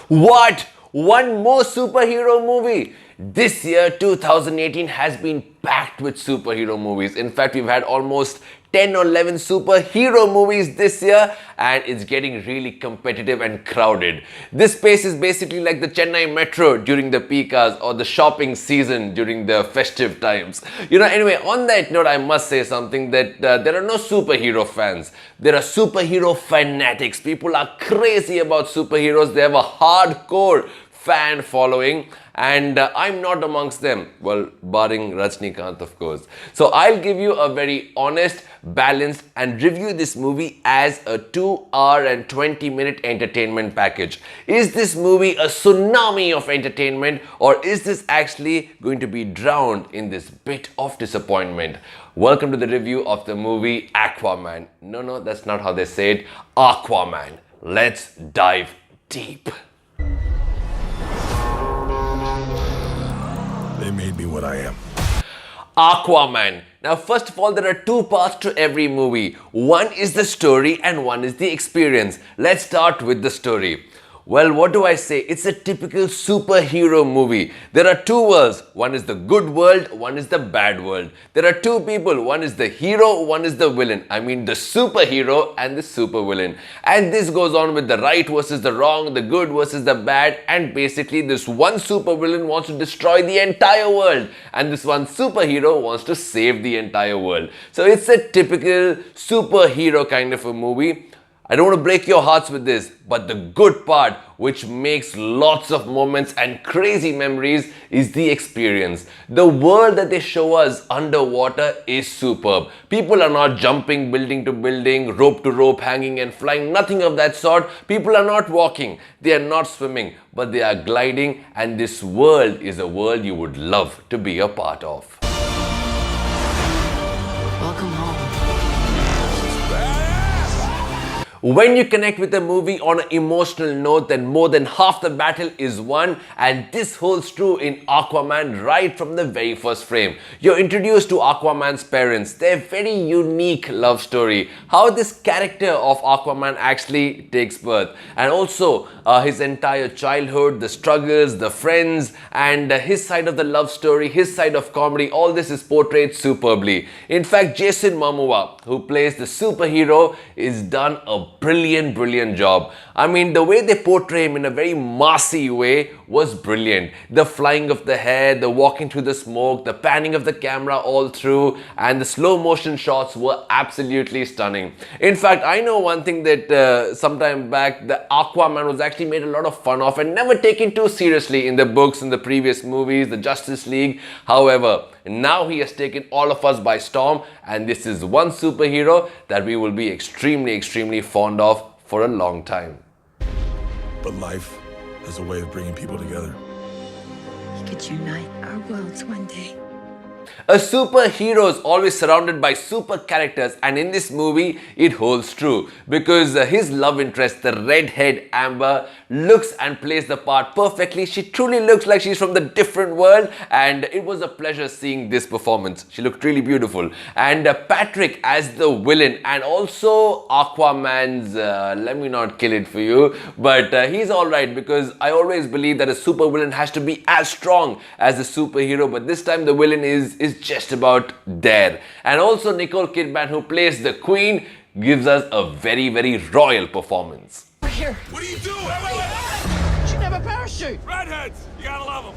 What? One more superhero movie? This year, 2018, has been packed with superhero movies. In fact, we've had almost 10 or 11 superhero movies this year, and it's getting really competitive and crowded. This space is basically like the Chennai Metro during the peak hours or the shopping season during the festive times. Anyway, on that note, I must say something that there are no superhero fans. There are superhero fanatics. People are crazy about superheroes. They have a hardcore fan following, and I'm not amongst them. Well, barring Rajnikant, of course. So I'll give you a very honest, balanced, and review this movie as a 2-hour and 20-minute entertainment package. Is this movie a tsunami of entertainment, or is this actually going to be drowned in this bit of disappointment? Welcome to the review of the movie Aquaman. No, that's not how they say it. Aquaman. Let's dive deep. They made me what I am. Aquaman. Now, first of all, there are two parts to every movie. One is the story and one is the experience. Let's start with the story. Well, what do I say? It's a typical superhero movie. There are two worlds. One is the good world, one is the bad world. There are two people. One is the hero, one is the villain. I mean the superhero and the supervillain. And this goes on with the right versus the wrong, the good versus the bad. And basically this one supervillain wants to destroy the entire world. And this one superhero wants to save the entire world. So it's a typical superhero kind of a movie. I don't want to break your hearts with this, but the good part, which makes lots of moments and crazy memories, is the experience. The world that they show us underwater is superb. People are not jumping building to building, rope to rope, hanging and flying, nothing of that sort. People are not walking, they are not swimming, but they are gliding, and this world is a world you would love to be a part of. Welcome home. When you connect with a movie on an emotional note, then more than half the battle is won, and this holds true in Aquaman right from the very first frame. You're introduced to Aquaman's parents, their very unique love story, how this character of Aquaman actually takes birth, and also his entire childhood, the struggles, the friends, and his side of the love story, his side of comedy. All this is portrayed superbly. In fact, Jason Momoa, who plays the superhero, is done a brilliant job. I mean, the way they portray him in a very massy way was brilliant. The flying of the hair, the walking through the smoke, the panning of the camera all through, and the slow motion shots were absolutely stunning. In fact, I know one thing that sometime back, the Aquaman was actually made a lot of fun of and never taken too seriously in the books, in the previous movies, the Justice League. However, now he has taken all of us by storm, and this is one superhero that we will be extremely fond of for a long time. But life has a way of bringing people together. We could unite our worlds one day. A superhero is always surrounded by super characters, and in this movie it holds true because his love interest, the redhead Amber, looks and plays the part perfectly. She truly looks like she's from the different world, and it was a pleasure seeing this performance. She looked really beautiful. And Patrick as the villain, and also Aquaman's, let me not kill it for you, but he's alright because I always believe that a super villain has to be as strong as a superhero, but this time the villain is just about there. And also Nicole Kidman, who plays the Queen, gives us a very royal performance. We're here. What are you doing? You should have a parachute. Redheads! You gotta love them.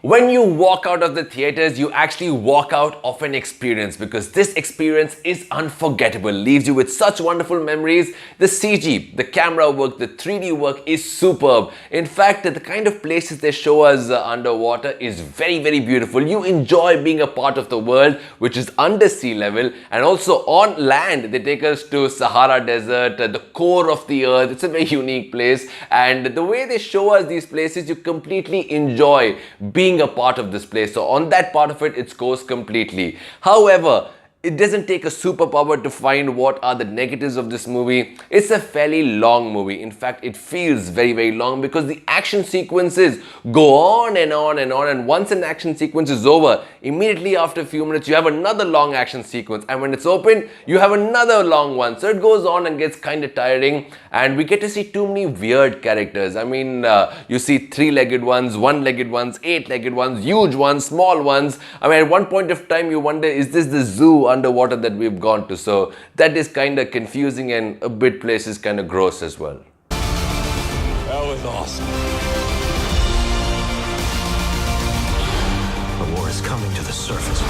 When you walk out of the theaters, you actually walk out of an experience, because this experience is unforgettable, leaves you with such wonderful memories. The CG, the camera work, the 3D work is superb. In fact, the kind of places they show us underwater is very beautiful. You enjoy being a part of the world, which is under sea level, and also on land. They take us to Sahara Desert, the core of the earth. It's a very unique place, and the way they show us these places, you completely enjoy being a part of this place. So on that part of it, it scores completely. However, it doesn't take a superpower to find what are the negatives of this movie. It's a fairly long movie. In fact, it feels very, very long because the action sequences go on and on and on. And once an action sequence is over, immediately after a few minutes, you have another long action sequence. And when it's open, you have another long one. So it goes on and gets kind of tiring. And we get to see too many weird characters. I mean, you see three-legged ones, one-legged ones, eight-legged ones, huge ones, small ones. I mean, at one point of time, you wonder, is this the zoo underwater that we've gone to? So that is kind of confusing and a bit places kind of gross as well. That was awesome. The war is coming to the surface.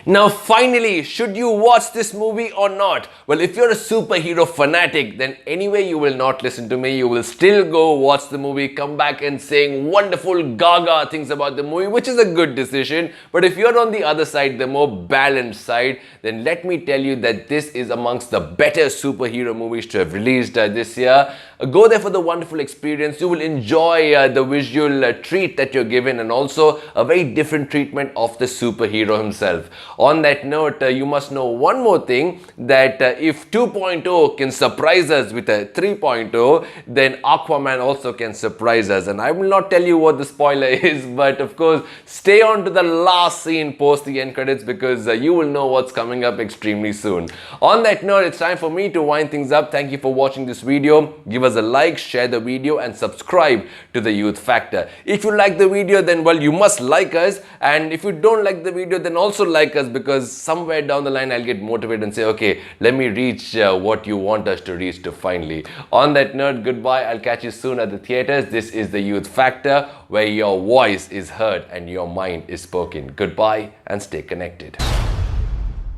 Now finally, should you watch this movie or not? Well, if you're a superhero fanatic, then anyway you will not listen to me. You will still go watch the movie, come back and saying wonderful gaga things about the movie, which is a good decision. But if you're on the other side, the more balanced side, then let me tell you that this is amongst the better superhero movies to have released this year. Go there for the wonderful experience. You will enjoy the visual treat that you're given and also a very different treatment of the superhero himself. On that note, you must know one more thing, that if 2.0 can surprise us with a 3.0, then Aquaman also can surprise us. And I will not tell you what the spoiler is, but of course, stay on to the last scene post the end credits because you will know what's coming up extremely soon. On that note, it's time for me to wind things up. Thank you for watching this video. Give us a like, share the video and subscribe to the Youth Factor. If you like the video, then well, you must like us. And if you don't like the video, then also like us, because somewhere down the line I'll get motivated and say, okay, let me reach what you want us to reach to finally. On that note, goodbye. I'll catch you soon at the theaters. This is the Youth Factor, where your voice is heard and your mind is spoken. Goodbye and stay connected.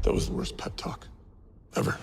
That was the worst pep talk ever.